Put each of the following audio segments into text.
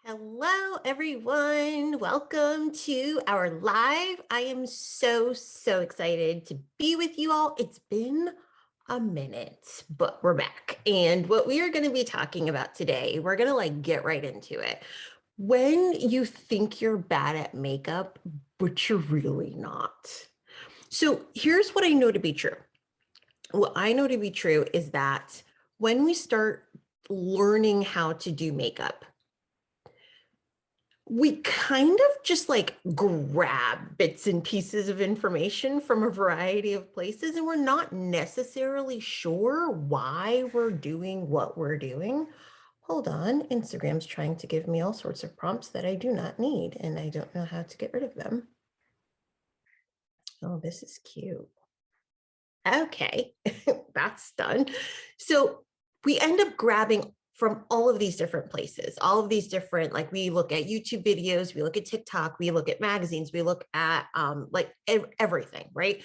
Hello, everyone. Welcome to our live. I am so excited to be with you all. It's been a minute, but we're back. And what we are going to be talking about today, we're going to get right into it. When you think you're bad at makeup, but you're really not. So here's what I know to be true. What I know to be true is that when we start learning how to do makeup, we kind of just grab bits and pieces of information from a variety of places, and we're not necessarily sure why we're doing what we're doing. Hold on, Instagram's trying to give me all sorts of prompts that I do not need, and I don't know how to get rid of them. Oh, this is cute. Okay, that's done. So we end up grabbing from all of these different places, all of these different, we look at YouTube videos, we look at TikTok, we look at magazines, we look at everything, right?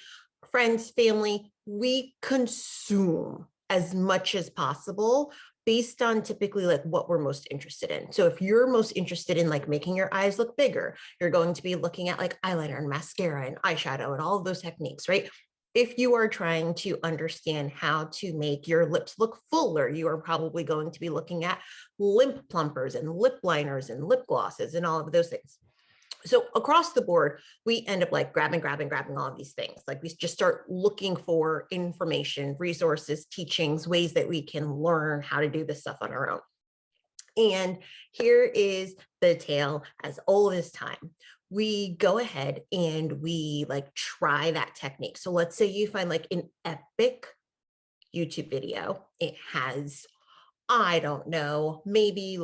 Friends, family, we consume as much as possible based on typically what we're most interested in. So if you're most interested in making your eyes look bigger, you're going to be looking at eyeliner and mascara and eyeshadow and all of those techniques, right? If you are trying to understand how to make your lips look fuller, you are probably going to be looking at lip plumpers and lip liners and lip glosses and all of those things. So across the board, we end up grabbing all of these things. We just start looking for information, resources, teachings, ways that we can learn how to do this stuff on our own. And here is the tale as old as time. We go ahead and we try that technique. So let's say you find an epic YouTube video. It has, I don't know, maybe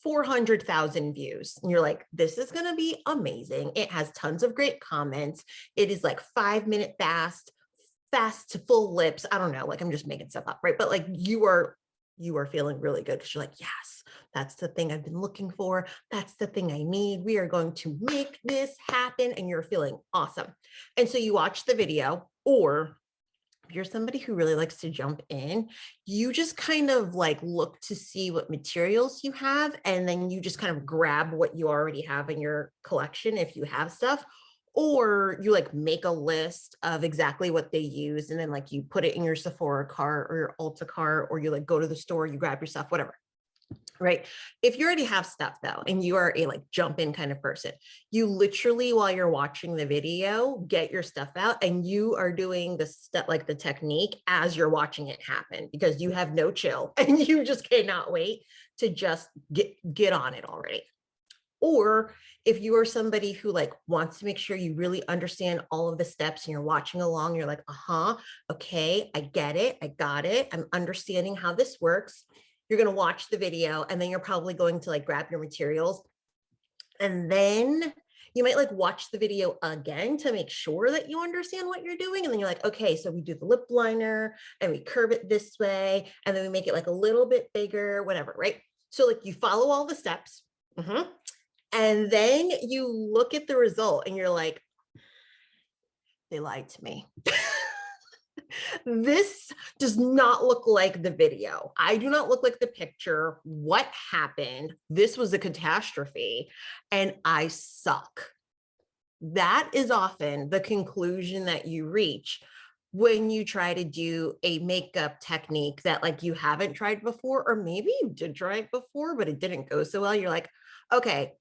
400,000 views. And you're like, this is going to be amazing. It has tons of great comments. It is 5-minute fast to full lips. I don't know, I'm just making stuff up, right? But you are feeling really good because you're like, yes, that's the thing I've been looking for. That's the thing I need. We are going to make this happen. And you're feeling awesome. And so you watch the video, or if you're somebody who really likes to jump in, you just kind of look to see what materials you have. And then you just kind of grab what you already have in your collection if you have stuff. Or you make a list of exactly what they use, and then you put it in your Sephora cart or your Ulta cart, or you go to the store, you grab your stuff, whatever. Right. If you already have stuff though, and you are a jump in kind of person, you literally, while you're watching the video, get your stuff out and you are doing the step, the technique as you're watching it happen, because you have no chill and you just cannot wait to just get on it already. Or if you are somebody who wants to make sure you really understand all of the steps and you're watching along, you're like, okay, I get it. I got it. I'm understanding how this works. You're going to watch the video, and then you're probably going to grab your materials. And then you might watch the video again to make sure that you understand what you're doing. And then you're like, okay, so we do the lip liner and we curve it this way. And then we make it a little bit bigger, whatever, right? So you follow all the steps. And then you look at the result and you're like, they lied to me. This does not look like the video. I do not look like the picture. What happened? This was a catastrophe and I suck. That is often the conclusion that you reach when you try to do a makeup technique that you haven't tried before, or maybe you did try it before, but it didn't go so well. You're like, okay,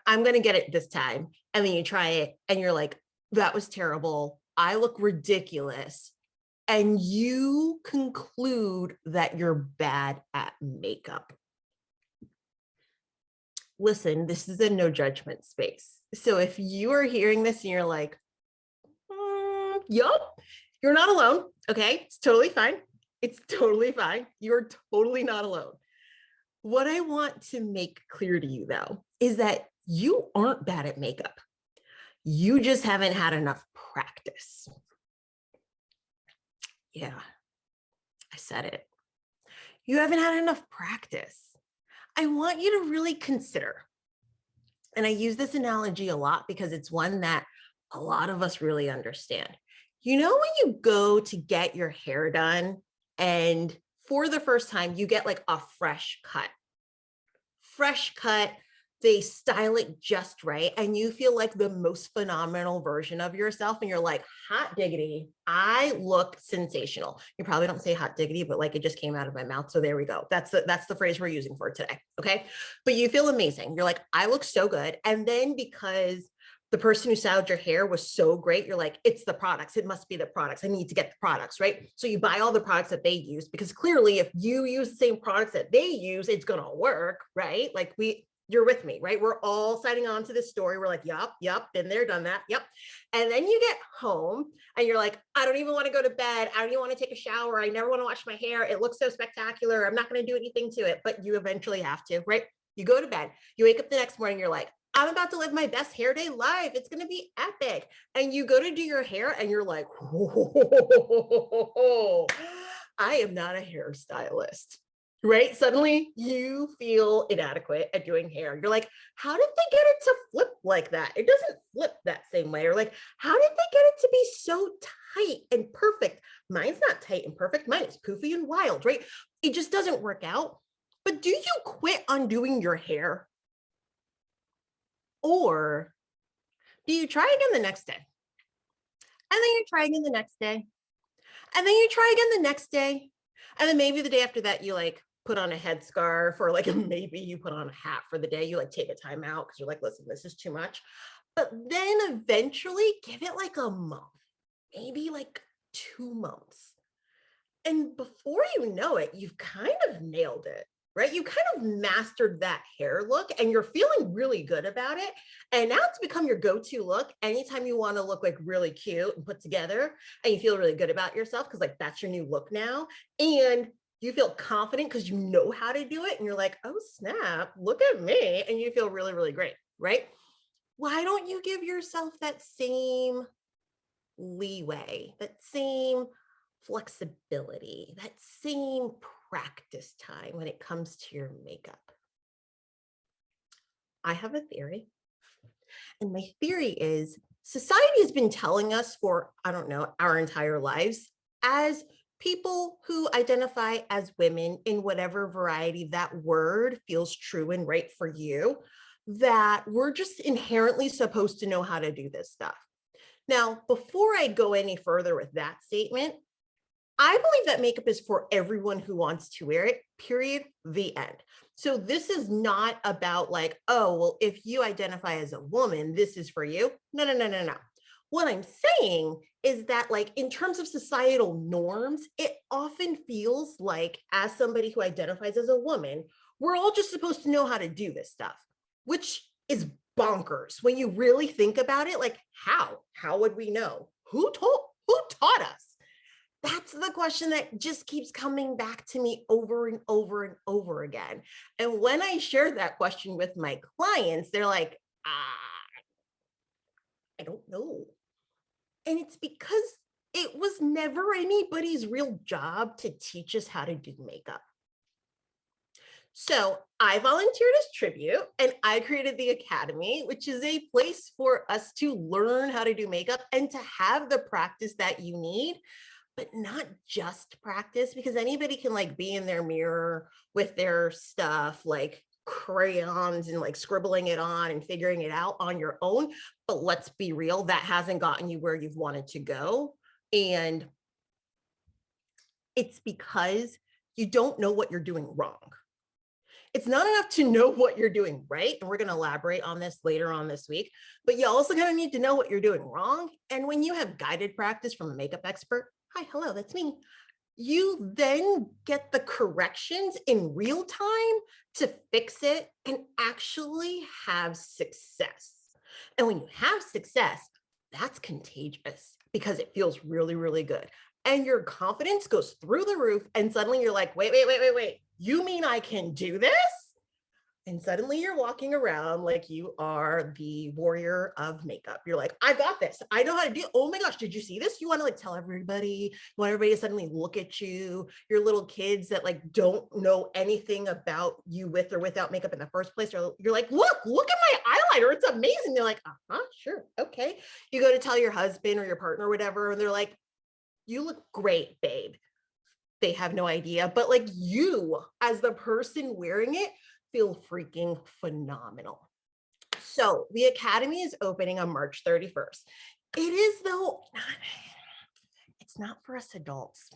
I'm going to get it this time. And then you try it and you're like, that was terrible. I look ridiculous. And you conclude that you're bad at makeup. Listen, this is a no judgment space. So if you are hearing this and you're like, yup, you're not alone. Okay, it's totally fine. It's totally fine. You're totally not alone. What I want to make clear to you, though, is that you aren't bad at makeup. You just haven't had enough practice. Yeah, I said it. You haven't had enough practice. I want you to really consider, and I use this analogy a lot because it's one that a lot of us really understand. You know, when you go to get your hair done and for the first time, you get a fresh cut. fresh cut, they style it just right, and you feel like the most phenomenal version of yourself, and you're like, hot diggity, I look sensational. You probably don't say hot diggity, but like it just came out of my mouth. So there we go. That's the phrase we're using for today. Okay. But you feel amazing. You're like, I look so good. And then because the person who styled your hair was so great, you're like, it's the products. It must be the products. I need to get the products, right? So you buy all the products that they use, because clearly if you use the same products that they use, it's going to work, right? Like you're with me, right? We're all signing on to this story. We're like, yup, been there, done that. Yep. And then you get home and you're like, I don't even want to go to bed. I don't even want to take a shower. I never want to wash my hair. It looks so spectacular. I'm not going to do anything to it, but you eventually have to, right? You go to bed, you wake up the next morning, you're like, I'm about to live my best hair day life. It's going to be epic. And you go to do your hair and you're like, whoa, I am not a hairstylist, right? Suddenly you feel inadequate at doing hair. You're like, how did they get it to flip like that? It doesn't flip that same way. Or like, how did they get it to be so tight and perfect? Mine's not tight and perfect. Mine is poofy and wild, right? It just doesn't work out. But do you quit on doing your hair? Or do you try again the next day? And then you try again the next day. And then you try again the next day. And then maybe the day after that, you like put on a headscarf, or like maybe you put on a hat for the day. You like take a time out because you're like, listen, this is too much. But then eventually give it like a month, maybe like 2 months. And before you know it, you've kind of nailed it, right? You kind of mastered that hair look and you're feeling really good about it. And now it's become your go-to look anytime you want to look like really cute and put together, and you feel really good about yourself because like that's your new look now. And you feel confident because you know how to do it. And you're like, oh snap, look at me. And you feel really, really great, right? Why don't you give yourself that same leeway, that same flexibility, that same practice time when it comes to your makeup? I have a theory. And my theory is society has been telling us for, I don't know, our entire lives, as people who identify as women in whatever variety that word feels true and right for you, that we're just inherently supposed to know how to do this stuff. Now, before I go any further with that statement, I believe that makeup is for everyone who wants to wear it, period, the end. So this is not about like, oh, well, if you identify as a woman, this is for you. No, no, no, no, no. What I'm saying is that like in terms of societal norms, it often feels like as somebody who identifies as a woman, we're all just supposed to know how to do this stuff, which is bonkers. When you really think about it, like how would we know? Who taught us? That's the question that just keeps coming back to me over and over and over again. And when I share that question with my clients, they're like, I don't know. And it's because it was never anybody's real job to teach us how to do makeup. So I volunteered as tribute and I created the Academy, which is a place for us to learn how to do makeup and to have the practice that you need, but not just practice, because anybody can like be in their mirror with their stuff, like crayons and like scribbling it on and figuring it out on your own. But let's be real, that hasn't gotten you where you've wanted to go. And it's because you don't know what you're doing wrong. It's not enough to know what you're doing right. And we're going to elaborate on this later on this week, but you also kind of need to know what you're doing wrong. And when you have guided practice from a makeup expert, hi, hello, that's me, you then get the corrections in real time to fix it and actually have success. And when you have success, that's contagious because it feels really, really good. And your confidence goes through the roof. And suddenly you're like, wait. You mean I can do this? And suddenly you're walking around like you are the warrior of makeup. You're like, I got this. I know how to do it. Oh my gosh, did you see this? You want to like tell everybody, you want everybody to suddenly look at you, your little kids that like don't know anything about you with or without makeup in the first place. You're like, look at my eyeliner. It's amazing. They're like, sure. Okay. You go to tell your husband or your partner or whatever, and they're like, you look great, babe. They have no idea, but like you as the person wearing it feel freaking phenomenal. So the Academy is opening on March 31st. It is, though, it's not for us adults.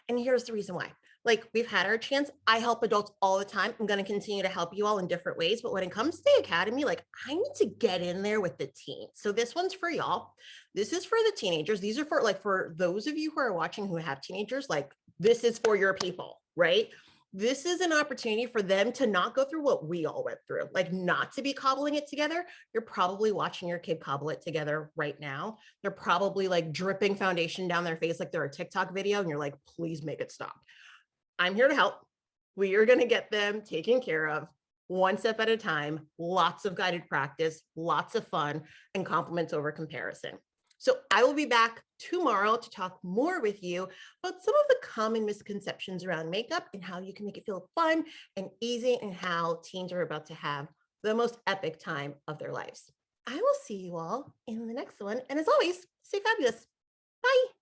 And here's the reason why. Like, we've had our chance. I help adults all the time. I'm going to continue to help you all in different ways. But when it comes to the Academy, like, I need to get in there with the teens. So this one's for y'all. This is for the teenagers. These are for, like, for those of you who are watching who have teenagers, like, this is for your people, right? This is an opportunity for them to not go through what we all went through, like not to be cobbling it together. You're probably watching your kid cobble it together right now. They're probably like dripping foundation down their face like they're a TikTok video, and you're like, please make it stop. I'm here to help. We are going to get them taken care of one step at a time, lots of guided practice, lots of fun, and compliments over comparison. So I will be back tomorrow to talk more with you about some of the common misconceptions around makeup and how you can make it feel fun and easy, and how teens are about to have the most epic time of their lives. I will see you all in the next one. And as always, stay fabulous. Bye.